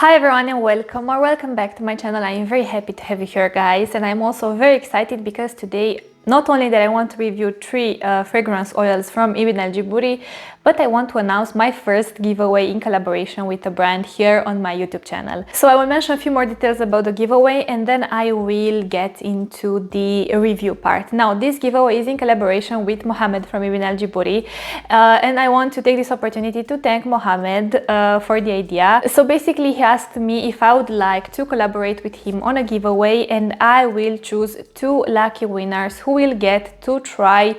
Hi everyone and welcome back to my channel. I am very happy to have you here, guys, and I'm also very excited because today not only that I want to review three fragrance oils from IBN al JEBOURI, but I want to announce my first giveaway in collaboration with a brand here on my YouTube channel. So I will mention a few more details about the giveaway and then I will get into the review part. Now, this giveaway is in collaboration with Mohammed from IBN al JEBOURI, and I want to take this opportunity to thank Mohammed for the idea. So basically he asked me if I would like to collaborate with him on a giveaway, and I will choose two lucky winners who will get to try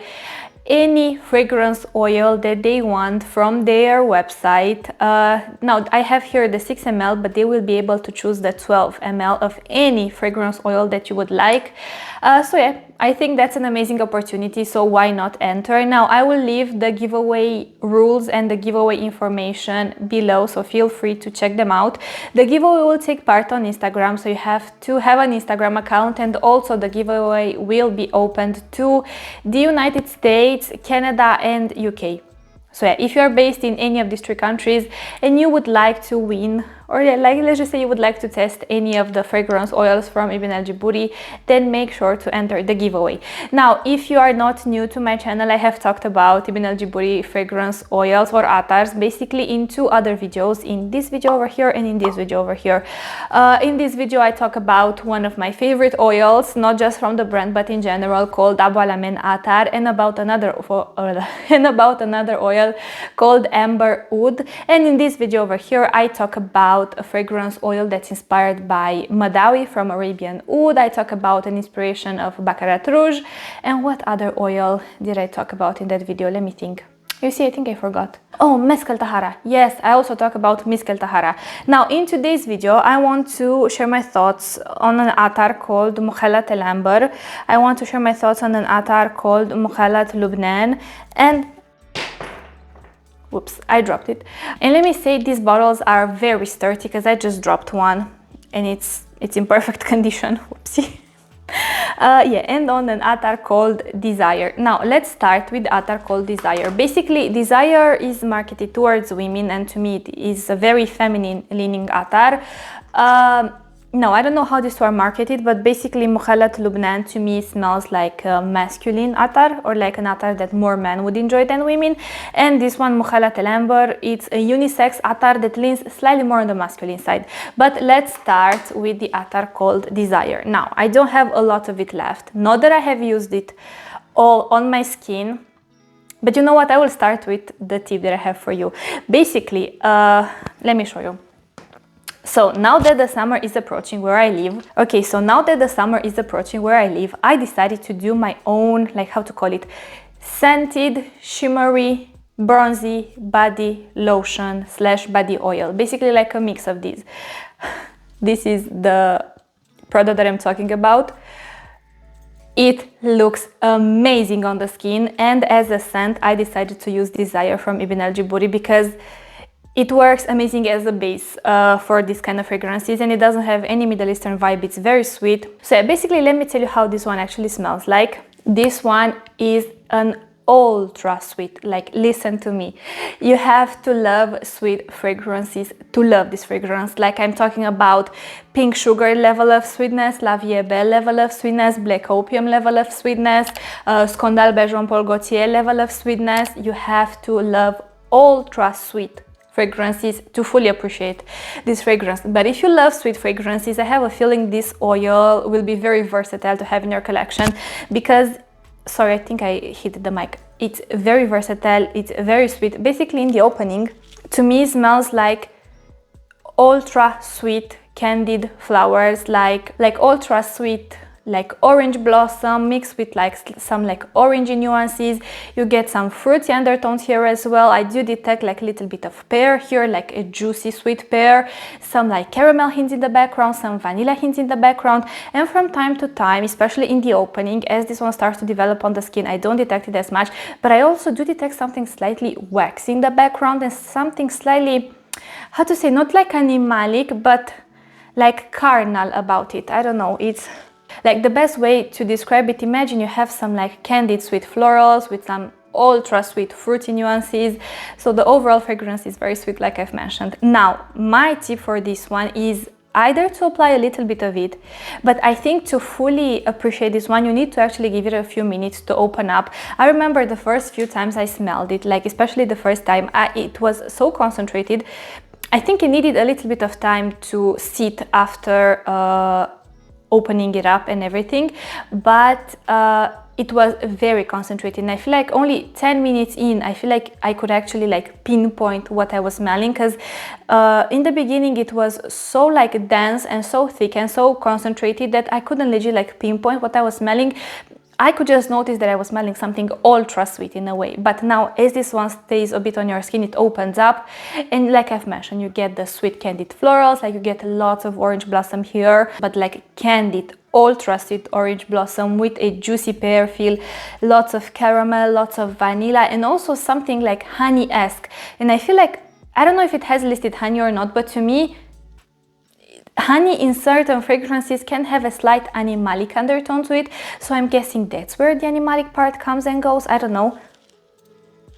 any fragrance oil that they want from their website. Now I have here the 6 ml, but they will be able to choose the 12 ml of any fragrance oil that you would like. So yeah, I think that's an amazing opportunity, so why not enter? Now I will leave the giveaway rules and the giveaway information below, so feel free to check them out. The giveaway will take part on Instagram, so you have to have an Instagram account, and also the giveaway will be opened to the United States, Canada and UK. So yeah, if you are based in any of these three countries and you would like to win, or yeah, like let's just say you would like to test any of the fragrance oils from IBN al JEBOURI, then make sure to enter the giveaway. Now, if you are not new to my channel, I have talked about IBN al JEBOURI fragrance oils or attars basically in two other videos, in this video over here and in this video over here. In this video I talk about one of my favorite oils, not just from the brand but in general, called Abu Alamen attar, and about another oil called Amber Oud. And in this video over here I talk about a fragrance oil that's inspired by Madawi from Arabian Oud. I talk about an inspiration of Baccarat Rouge, and what other oil did I talk about in that video? Let me think. You see, I think I forgot. Oh, Misk al Tahara. Yes, I also talk about Misk al Tahara. Now, in today's video, I want to share my thoughts on an attar called Mukhallat al Amber. I want to share my thoughts on an attar called Mukhallat Lubnan, and whoops, I dropped it. And let me say, these bottles are very sturdy because I just dropped one and it's in perfect condition. Whoopsie. Yeah, and on an attar called Desire. Now let's start with the attar called Desire. Basically, Desire is marketed towards women, and to me it is a very feminine leaning attar. No, I don't know how these two are marketed, but basically Mukhallat Lubnan to me smells like a masculine attar, or like an attar that more men would enjoy than women. And this one, Mukhallat al Amber, it's a unisex attar that leans slightly more on the masculine side. But let's start with the attar called Desire. Now, I don't have a lot of it left. Not that I have used it all on my skin, but you know what? I will start with the tip that I have for you. Basically, let me show you. So now that the summer is approaching where I live, I decided to do my own, like, how to call it, scented, shimmery, bronzy body lotion / body oil. Basically like a mix of these. This is the product that I'm talking about. It looks amazing on the skin, and as a scent I decided to use Desire from IBN al JEBOURI because it works amazing as a base for this kind of fragrances, and it doesn't have any Middle Eastern vibe. It's very sweet. So yeah, basically let me tell you how this one actually smells like. This one is an ultra sweet, like, listen to me. You have to love sweet fragrances to love this fragrance. Like, I'm talking about pink sugar level of sweetness, La Vie Belle level of sweetness, Black Opium level of sweetness, Scandal by Jean-Paul Gaultier level of sweetness. You have to love ultra sweet fragrances to fully appreciate this fragrance. But if you love sweet fragrances, I have a feeling this oil will be very versatile to have in your collection because, sorry, I think I hit the mic. It's very versatile, it's very sweet. Basically, in the opening, to me it smells like ultra sweet candied flowers, like ultra sweet, like orange blossom mixed with like some like orangey nuances. You get some fruity undertones here as well. I do detect like a little bit of pear here, like a juicy sweet pear, some like caramel hints in the background, some vanilla hints in the background, and from time to time, especially in the opening, as this one starts to develop on the skin, I don't detect it as much, but I also do detect something slightly waxy in the background and something slightly, how to say, not like animalic, but like carnal about it. I don't know, it's like the best way to describe it. Imagine you have some like candied sweet florals with some ultra sweet fruity nuances. So the overall fragrance is very sweet, like I've mentioned. Now, my tip for this one is either to apply a little bit of it, but I think to fully appreciate this one, you need to actually give it a few minutes to open up. I remember the first few times I smelled it, like especially the first time, it was so concentrated. I think it needed a little bit of time to sit after opening it up and everything, but it was very concentrated, and I feel like only 10 minutes in, I feel like I could actually like pinpoint what I was smelling, because in the beginning it was so like dense and so thick and so concentrated that I couldn't legit like pinpoint what I was smelling. I could just notice that I was smelling something ultra sweet in a way, but now as this one stays a bit on your skin, it opens up, and like I've mentioned, you get the sweet candied florals, like you get lots of orange blossom here, but like candied ultra sweet orange blossom with a juicy pear feel, lots of caramel, lots of vanilla, and also something like honey-esque. And I feel like, I don't know if it has listed honey or not, but to me, honey in certain fragrances can have a slight animalic undertone to it, so I'm guessing that's where the animalic part comes and goes. I don't know,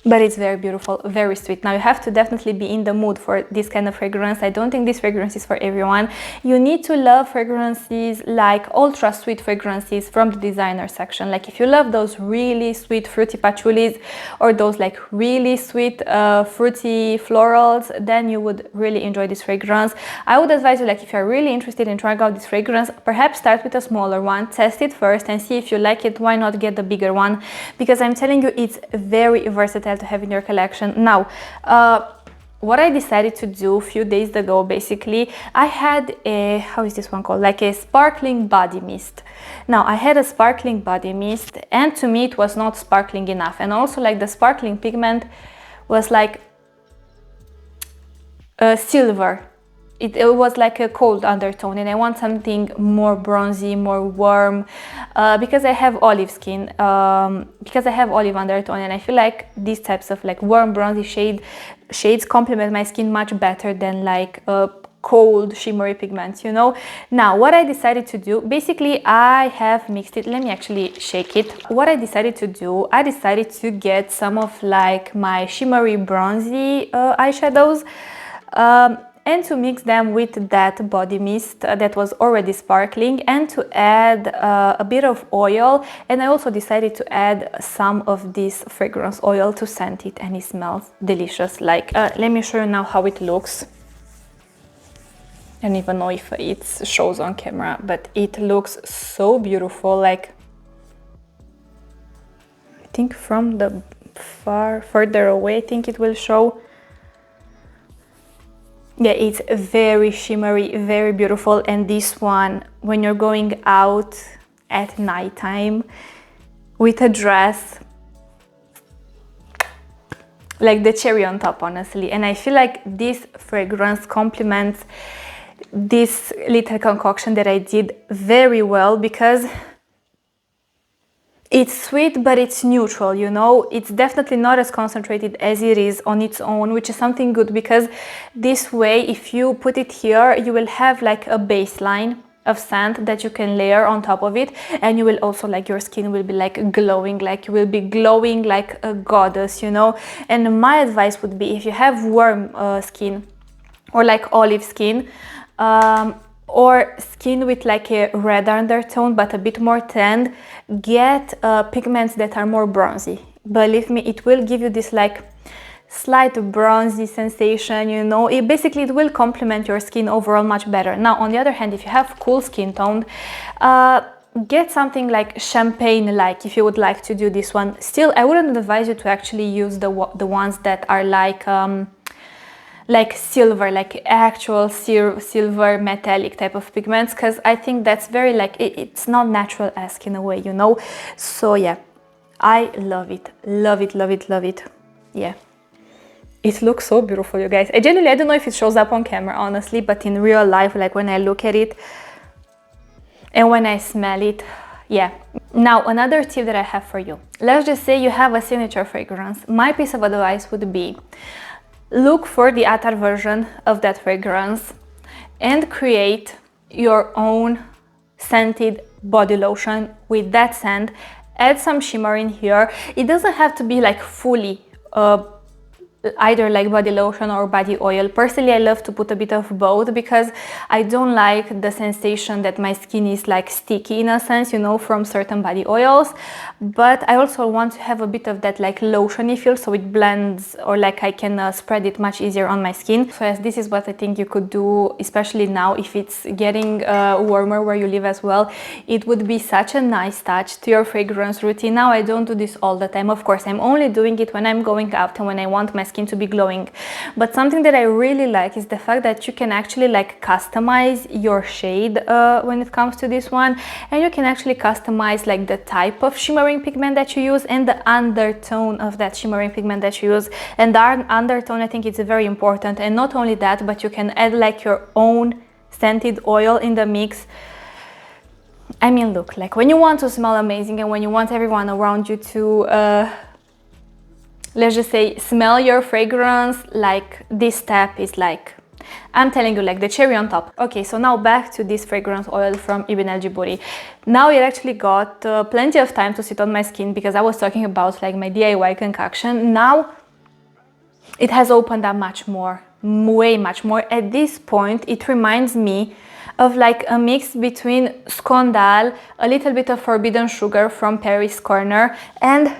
but it's very beautiful, very sweet. Now you have to definitely be in the mood for this kind of fragrance. I don't think this fragrance is for everyone. You need to love fragrances like ultra sweet fragrances from the designer section. Like if you love those really sweet fruity patchoulis or those like really sweet fruity florals, then you would really enjoy this fragrance. I would advise you, like if you're really interested in trying out this fragrance, perhaps start with a smaller one, test it first and see if you like it. Why not get the bigger one? Because I'm telling you, it's very versatile to have in your collection. Now, what I decided to do a few days ago, basically, I had a, how is this one called? Like a sparkling body mist. Now, I had a sparkling body mist, and to me it was not sparkling enough. And also like the sparkling pigment was like silver. It was like a cold undertone, and I want something more bronzy, more warm, because I have olive skin, because I have olive undertone, and I feel like these types of like warm bronzy shades complement my skin much better than like cold shimmery pigments, you know. Now what I decided to do, basically I have mixed it. Let me actually shake it. What I decided to do, I decided to get some of like my shimmery bronzy eyeshadows, and to mix them with that body mist that was already sparkling, and to add a bit of oil. And I also decided to add some of this fragrance oil to scent it, and it smells delicious. Like let me show you now how it looks. I don't even know if it shows on camera, but it looks so beautiful. Like I think from the further away, I think it will show. Yeah, it's very shimmery, very beautiful. And this one, when you're going out at nighttime with a dress, like the cherry on top, honestly. And I feel like this fragrance complements this little concoction that I did very well, because it's sweet, but it's neutral, you know. It's definitely not as concentrated as it is on its own, which is something good, because this way, if you put it here, you will have like a baseline of scent that you can layer on top of it, and you will also, like, your skin will be like glowing, like you will be glowing like a goddess, you know. And my advice would be, if you have warm skin or like olive skin, or skin with like a red undertone but a bit more tanned, get pigments that are more bronzy. Believe me, it will give you this like slight bronzy sensation, you know. It will complement your skin overall much better. Now on the other hand, if you have cool skin tone, get something like champagne, like if you would like to do this one. Still, I wouldn't advise you to actually use the ones that are like silver, like actual silver metallic type of pigments, because I think that's very like, it's not natural-esque in a way, you know. So yeah, I love it, love it, love it, love it. Yeah, it looks so beautiful, you guys. I don't know if it shows up on camera, honestly, but in real life, like when I look at it and when I smell it, yeah. Now another tip that I have for you, let's just say you have a signature fragrance. My piece of advice would be, look for the attar version of that fragrance and create your own scented body lotion with that scent add some shimmer in here. It doesn't have to be like fully either like body lotion or body oil. Personally, I love to put a bit of both because I don't like the sensation that my skin is like sticky in a sense, you know, from certain body oils. But I also want to have a bit of that like lotiony feel, so it blends, or like I can spread it much easier on my skin. So yes, this is what I think you could do, especially now if it's getting warmer where you live as well. It would be such a nice touch to your fragrance routine. Now I don't do this all the time, of course. I'm only doing it when I'm going out and when I want my skin to be glowing. But something that I really like is the fact that you can actually like customize your shade when it comes to this one, and you can actually customize like the type of shimmering pigment that you use and the undertone of that shimmering pigment that you use. And the undertone, I think it's very important. And not only that, but you can add like your own scented oil in the mix. I mean, look, like when you want to smell amazing and when you want everyone around you to let's just say smell your fragrance, like this step is like, I'm telling you, like the cherry on top. Okay, so now back to this fragrance oil from IBN JEBOURI. Now it actually got plenty of time to sit on my skin because I was talking about like my DIY concoction. Now it has opened up much more, way much more. At this point, it reminds me of like a mix between Scandal, a little bit of forbidden sugar from Paris Corner, and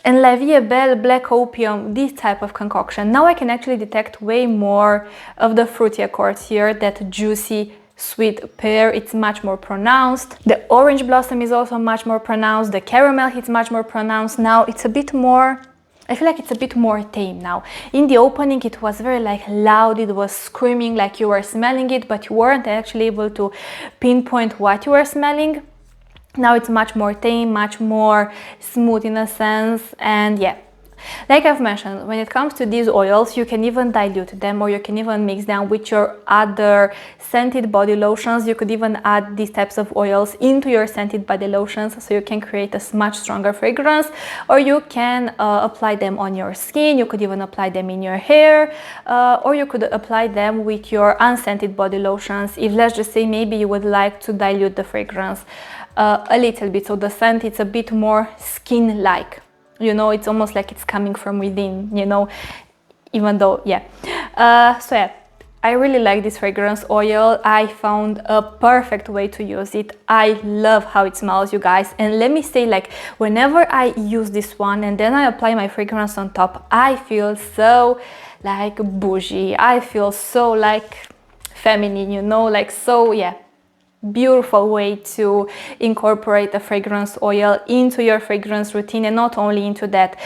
La Vie est Belle Black Opium, this type of concoction. Now I can actually detect way more of the fruity accords here, that juicy sweet pear, it's much more pronounced. The orange blossom is also much more pronounced. The caramel hits much more pronounced. Now it's a bit more, I feel like it's a bit more tame now. In the opening it was very like loud, it was screaming like you were smelling it, but you weren't actually able to pinpoint what you were smelling. Now it's much more tame, much more smooth in a sense. And yeah, like I've mentioned, when it comes to these oils, you can even dilute them, or you can even mix them with your other scented body lotions. You could even add these types of oils into your scented body lotions, so you can create a much stronger fragrance. Or you can apply them on your skin. You could even apply them in your hair, or you could apply them with your unscented body lotions if, let's just say, maybe you would like to dilute the fragrance a little bit, so the scent it's a bit more skin-like, you know, it's almost like it's coming from within, you know, even though, yeah. So yeah, I really like this fragrance oil. I found a perfect way to use it. I love how it smells, you guys. And let me say, like, whenever I use this one and then I apply my fragrance on top, I feel so like bougie. I feel so like feminine, you know, like, so yeah, beautiful way to incorporate a fragrance oil into your fragrance routine. And not only into that,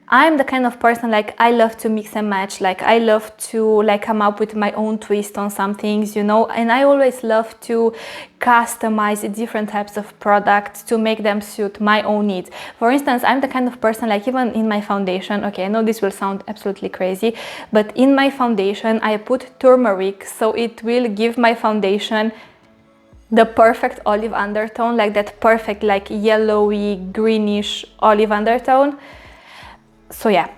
I'm the kind of person, like, I love to mix and match, like I love to like come up with my own twist on some things, you know, and I always love to customize different types of products to make them suit my own needs. For instance, I'm the kind of person, like, even in my foundation, okay, I know this will sound absolutely crazy, but in my foundation I put turmeric, so it will give my foundation the perfect olive undertone, like that perfect like yellowy greenish olive undertone. So yeah,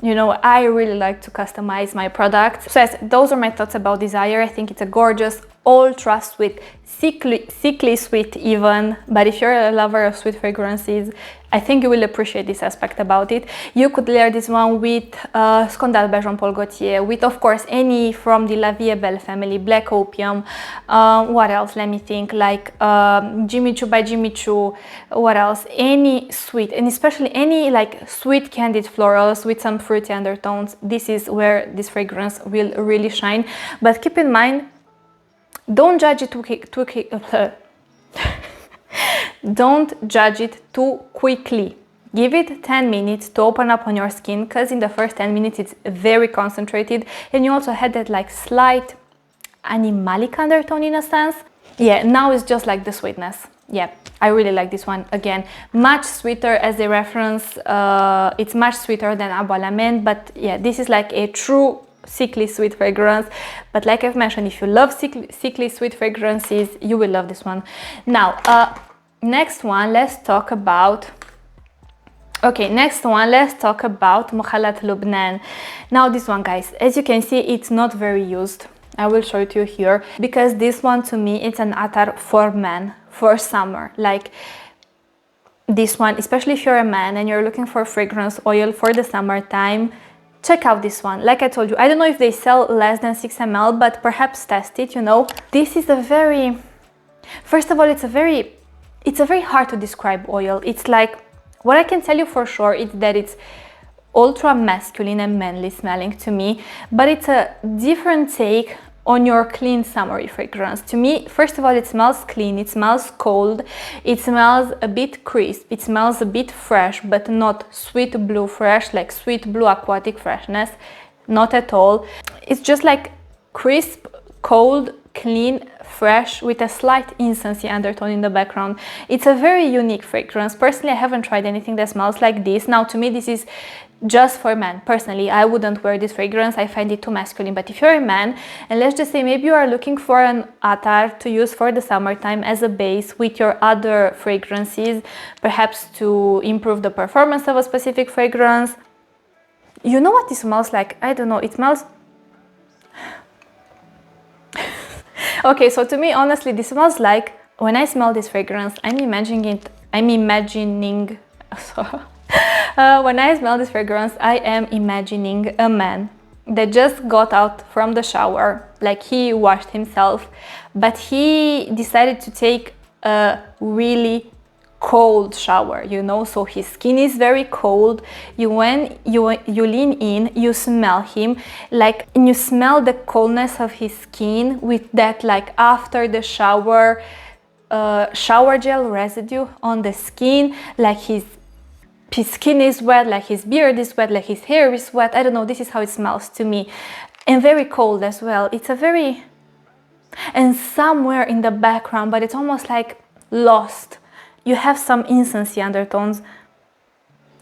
you know, I really like to customize my products. So yes, those are my thoughts about Desire. I think it's a gorgeous, ultra sweet, sickly sweet even, but if you're a lover of sweet fragrances, I think you will appreciate this aspect about it. You could layer this one with Scandal by Jean-Paul Gaultier, with of course any from the La Vie est Belle family, Black Opium, what else, let me think, like Jimmy Choo by Jimmy Choo, what else, any sweet, and especially any like sweet candied florals with some fruity undertones. This is where this fragrance will really shine. But keep in mind, don't judge it too don't judge it too quickly. Give it 10 minutes to open up on your skin, because in the first 10 minutes it's very concentrated, and you also had that like slight animalic undertone in a sense. Yeah, now it's just like the sweetness. Yeah, I really like this one. Again, much sweeter as a reference. It's much sweeter than Abu Lament, but yeah, this is like a true sickly sweet fragrance. But like I've mentioned, if you love sickly sweet fragrances, you will love this one. Now, next one, let's talk about Mukhallat Lubnan. Now this one, guys, as you can see, it's not very used. I will show it to you here, because this one to me, it's an attar for men, for summer. Like, this one, especially if you're a man and you're looking for fragrance oil for the summertime, check out this one. Like I told you, I don't know if they sell less than 6 ml, but perhaps test it, you know. This is a very, first of all, it's a very hard to describe oil. It's like, what I can tell you for sure is that it's ultra masculine and manly smelling to me, but it's a different take on your clean summery fragrance. To me, first of all, it smells clean, it smells cold, it smells a bit crisp, it smells a bit fresh, but not sweet blue fresh, like sweet blue aquatic freshness, not at all. It's just like crisp, cold, clean, fresh, with a slight incensey undertone in the background. It's a very unique fragrance. Personally, I haven't tried anything that smells like this. Now, to me, this is just for men. Personally, I wouldn't wear this fragrance. I find it too masculine. But if you're a man, and let's just say maybe you are looking for an attar to use for the summertime as a base with your other fragrances, perhaps to improve the performance of a specific fragrance. You know what it smells like? I don't know. It smells... Okay, so to me, honestly, this smells like, when I smell this fragrance, I'm imagining when I smell this fragrance, I am imagining a man that just got out from the shower, like he washed himself, but he decided to take a really cold shower, you know, so his skin is very cold. When you lean in, you smell him, like, and you smell the coldness of his skin with that, like, after the shower shower gel residue on the skin, like his skin is wet, like his beard is wet, like his hair is wet. I don't know, this is how it smells to me. And very cold as well. It's a very... and somewhere in the background, but it's almost like lost, you have some incensey undertones.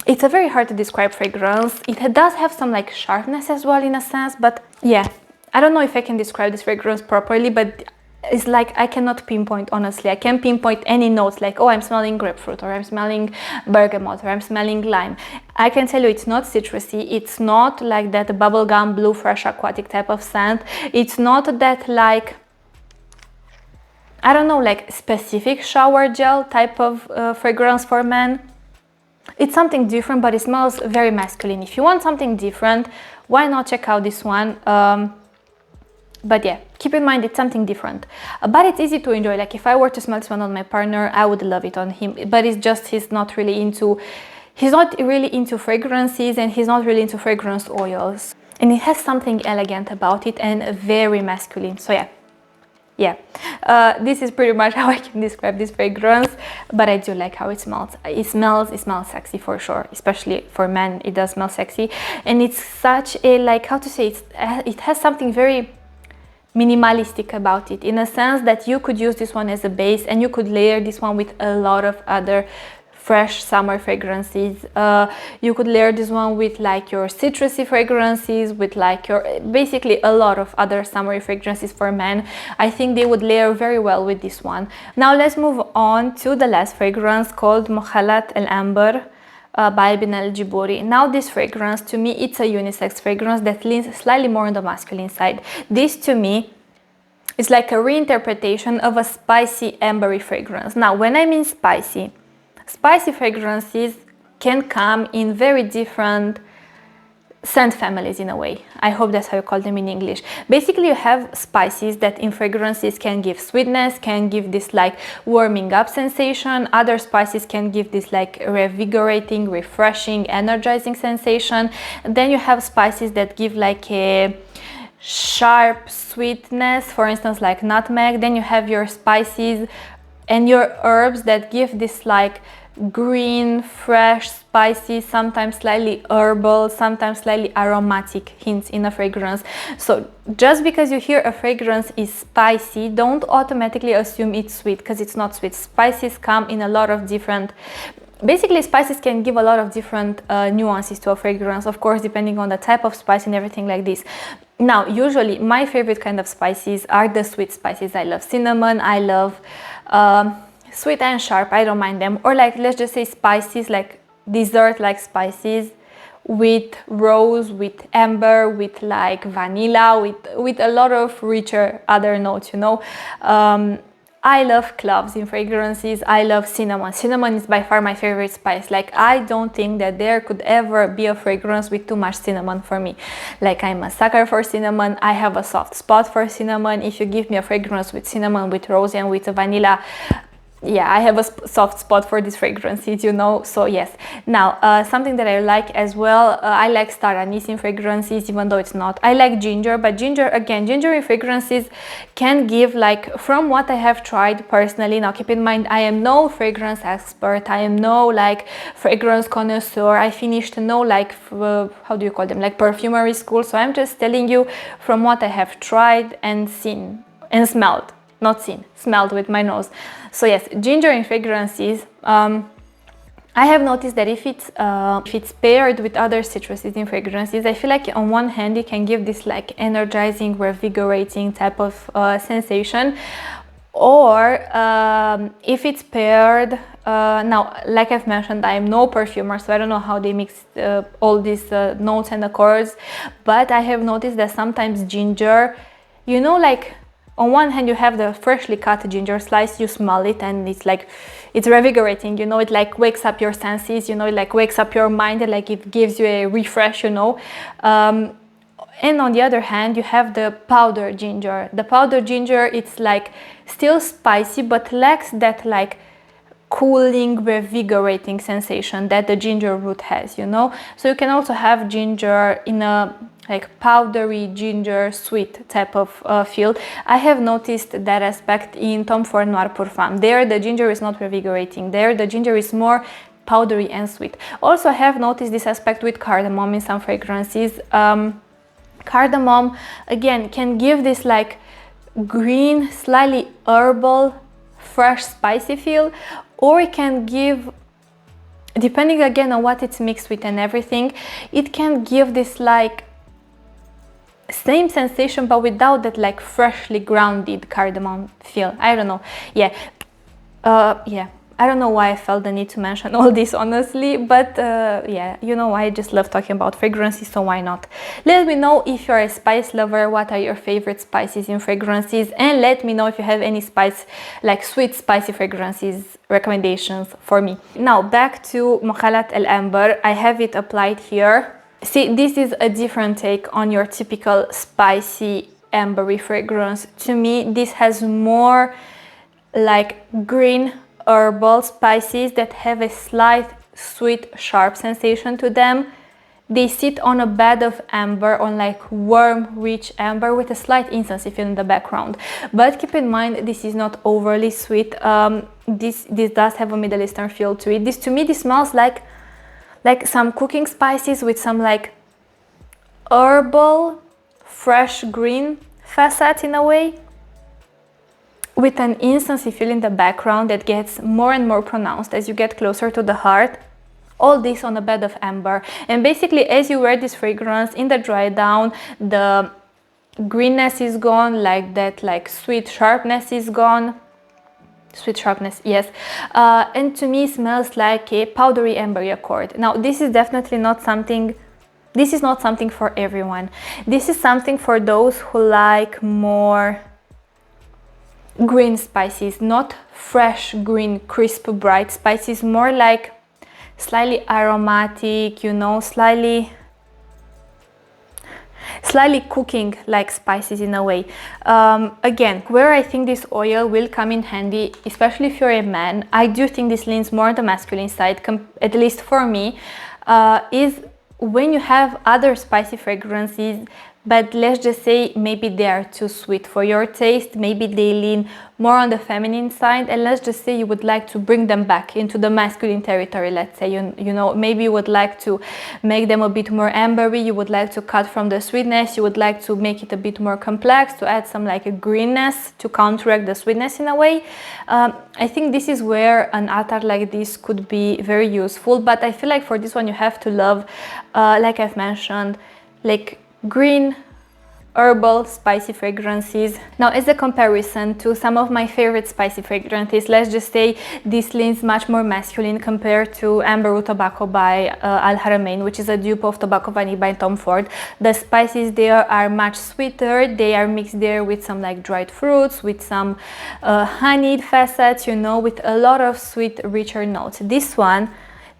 It's a very hard to describe fragrance. It does have some like sharpness as well in a sense, but yeah, I don't know if I can describe this fragrance properly, but it's like I cannot pinpoint, honestly. I can't pinpoint any notes like, oh, I'm smelling grapefruit, or I'm smelling bergamot, or I'm smelling lime. I can tell you it's not citrusy. It's not like that bubblegum blue fresh aquatic type of scent. It's not that like, I don't know, like specific shower gel type of fragrance for men. It's something different, but it smells very masculine. If you want something different, why not check out this one? But yeah, keep in mind it's something different, but it's easy to enjoy. Like if I were to smell this one on my partner, I would love it on him, but it's just he's not really into fragrances, and he's not really into fragrance oils, and it has something elegant about it and very masculine. So yeah, this is pretty much how I can describe this fragrance, but I do like how it smells. It smells sexy for sure, especially for men. It does smell sexy, and it's such a, like, how to say, it has something very minimalistic about it, in a sense that you could use this one as a base and you could layer this one with a lot of other fresh summer fragrances. You could layer this one with like your citrusy fragrances, with like your basically a lot of other summery fragrances for men. I think they would layer very well with this one. Now let's move on to the last fragrance, called Mukhallat al Amber by IBN JEBOURI. Now this fragrance, to me, it's a unisex fragrance that leans slightly more on the masculine side. This to me is like a reinterpretation of a spicy ambery fragrance. Now when I mean spicy fragrances can come in very different scent families in a way. I hope that's how you call them in English. Basically, you have spices that in fragrances can give sweetness, can give this like warming up sensation. Other spices can give this like revigorating, refreshing, energizing sensation. And then you have spices that give like a sharp sweetness, for instance like nutmeg. Then you have your spices and your herbs that give this like green, fresh, spicy, sometimes slightly herbal, sometimes slightly aromatic hints in a fragrance. So just because you hear a fragrance is spicy, don't automatically assume it's sweet, because it's not sweet. Spices come in a lot of different... Basically, spices can give a lot of different nuances to a fragrance, of course, depending on the type of spice and everything like this. Now, usually, my favorite kind of spices are the sweet spices. I love cinnamon, I love... sweet and sharp, I don't mind them. Or like, let's just say spices, like dessert like spices with rose, with amber, with like vanilla, with a lot of richer other notes, you know. I love cloves in fragrances. I love cinnamon. Cinnamon is by far my favorite spice. Like, I don't think that there could ever be a fragrance with too much cinnamon for me. Like, I'm a sucker for cinnamon. I have a soft spot for cinnamon. If you give me a fragrance with cinnamon, with rose, and with vanilla, yeah, I have a soft spot for these fragrances, you know, so yes. Now, something that I like as well, I like star anise in fragrances, even though it's not. I like ginger, but ginger, again, ginger in fragrances can give, like, from what I have tried personally, now keep in mind, I am no fragrance expert, I am no, like, fragrance connoisseur, I finished no, like, how do you call them, like, perfumery school, so I'm just telling you from what I have tried and seen, and smelled. Not seen, smelled with my nose. So yes, ginger in fragrances. I have noticed that if it's paired with other citruses in fragrances, I feel like on one hand it can give this like energizing, revigorating type of sensation. Or if it's paired, now, like I've mentioned, I am no perfumer, so I don't know how they mix all these notes and accords, but I have noticed that sometimes ginger, you know, like, on one hand you have the freshly cut ginger slice, you smell it and it's like, it's revigorating, you know, it like wakes up your senses, you know, it like wakes up your mind and like it gives you a refresh, you know. And on the other hand you have the powdered ginger. The powdered ginger, it's like still spicy but lacks that like cooling, revigorating sensation that the ginger root has, you know. So you can also have ginger in a like powdery ginger sweet type of feel. I have noticed that aspect in Tom Ford Noir Parfum. There the ginger is not revigorating, there the ginger is more powdery and sweet. Also I have noticed this aspect with cardamom in some fragrances. Cardamom again can give this like green, slightly herbal, fresh, spicy feel, or it can give, depending again on what it's mixed with and everything, it can give this like same sensation but without that like freshly grounded cardamom feel. I don't know, yeah, yeah, I don't know why I felt the need to mention all this honestly, but yeah, you know, I just love talking about fragrances, so why not. Let me know if you're a spice lover, what are your favorite spices in fragrances, and let me know if you have any spice, like sweet spicy fragrances recommendations for me. Now back to Mukhallat al Amber. I have it applied here. See, this is a different take on your typical spicy ambery fragrance. To me, this has more like green herbal spices that have a slight sweet, sharp sensation to them. They sit on a bed of amber, on like warm, rich amber with a slight incense feel in the background. But keep in mind, this is not overly sweet. This does have a Middle Eastern feel to it. To me, this smells like some cooking spices with some like herbal, fresh green facet in a way, with an incense feel in the background that gets more and more pronounced as you get closer to the heart. All this on a bed of amber, and basically as you wear this fragrance in the dry down, the greenness is gone, like that like sweet sharpness is gone. Sweet sharpness, yes, and to me smells like a powdery ambery accord. Now this is definitely not something, this is not something for everyone. This is something for those who like more green spices, not fresh green crisp bright spices, more like slightly aromatic, you know, slightly cooking like spices in a way. Again, where I think this oil will come in handy, especially if you're a man, I do think this leans more on the masculine side, at least for me, is when you have other spicy fragrances, but let's just say maybe they are too sweet for your taste, maybe they lean more on the feminine side, and let's just say you would like to bring them back into the masculine territory. Let's say you know, maybe you would like to make them a bit more ambery, you would like to cut from the sweetness, you would like to make it a bit more complex, to add some like a greenness to counteract the sweetness in a way. I think this is where an attar like this could be very useful, but I feel like for this one you have to love, like I've mentioned, like green herbal spicy fragrances. Now, as a comparison to some of my favorite spicy fragrances, let's just say this leans much more masculine compared to Amber Wood Tobacco by Al Haramain, which is a dupe of Tobacco Vanille by Tom Ford. The spices there are much sweeter. They are mixed there with some like dried fruits, with some honeyed facets, you know, with a lot of sweet, richer notes. This one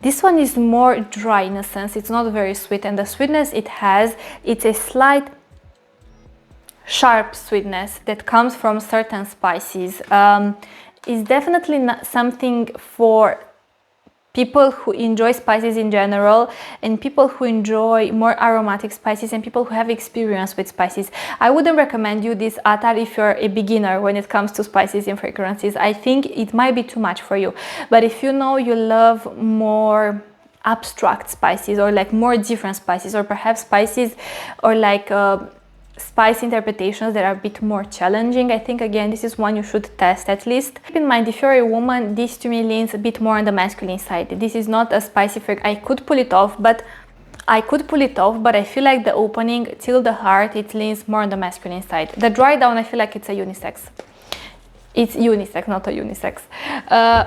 is more dry in a sense. It's not very sweet, and the sweetness it has, it's a slight sharp sweetness that comes from certain spices. Is definitely not something for people who enjoy spices in general, and people who enjoy more aromatic spices, and people who have experience with spices. I wouldn't recommend you this attar if you're a beginner when it comes to spices and fragrances. I think it might be too much for you. But if you know you love more abstract spices, or like more different spices, or perhaps spices or like spice interpretations that are a bit more challenging, I think again this is one you should test at least. Keep in mind, if you're a woman, this to me leans a bit more on the masculine side. This is not a spicy fragrance. I could pull it off, but I feel like the opening till the heart, it leans more on the masculine side. The dry down, I feel like it's a unisex. It's unisex, not a unisex.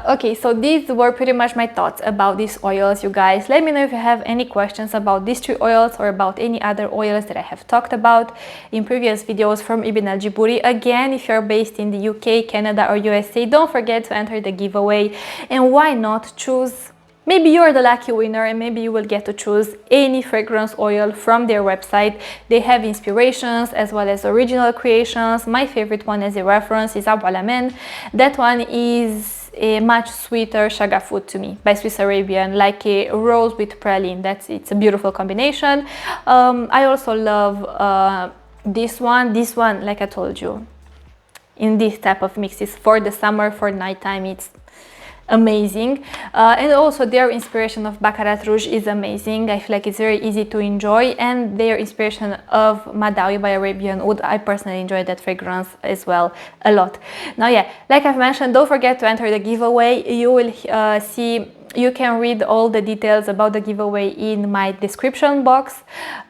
Okay, so these were pretty much my thoughts about these oils, you guys. Let me know if you have any questions about these 3 oils or about any other oils that I have talked about in previous videos from IBN al JEBOURI. Again, if you're based in the UK, Canada or USA, don't forget to enter the giveaway, and why not choose. Maybe you're the lucky winner, and maybe you will get to choose any fragrance oil from their website. They have inspirations as well as original creations. My favorite one as a reference is JEBOURI attars. That one is a much sweeter shaga food to me by Swiss Arabian, like a rose with praline. It's a beautiful combination. I also love this one, like I told you, in this type of mixes for the summer, for nighttime. It's amazing. And also their inspiration of Baccarat Rouge is amazing. I feel like it's very easy to enjoy, and their inspiration of Madawi by Arabian Wood, I personally enjoy that fragrance as well a lot. Now, yeah, like I've mentioned, don't forget to enter the giveaway. You will see, you can read all the details about the giveaway in my description box.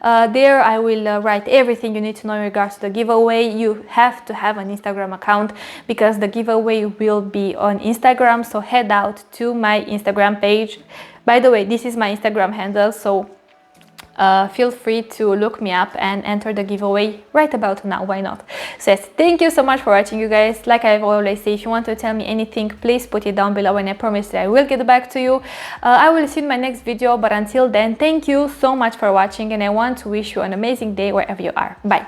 There I will write everything you need to know in regards to the giveaway. You have to have an Instagram account because the giveaway will be on Instagram, so head out to my Instagram page. By the way, this is my Instagram handle, so feel free to look me up and enter the giveaway right about now. Why not? So yes, thank you so much for watching, you guys. Like I've always say, if you want to tell me anything, please put it down below, and I promise that I will get back to you. I will see you in my next video, but until then, thank you so much for watching, and I want to wish you an amazing day wherever you are. Bye.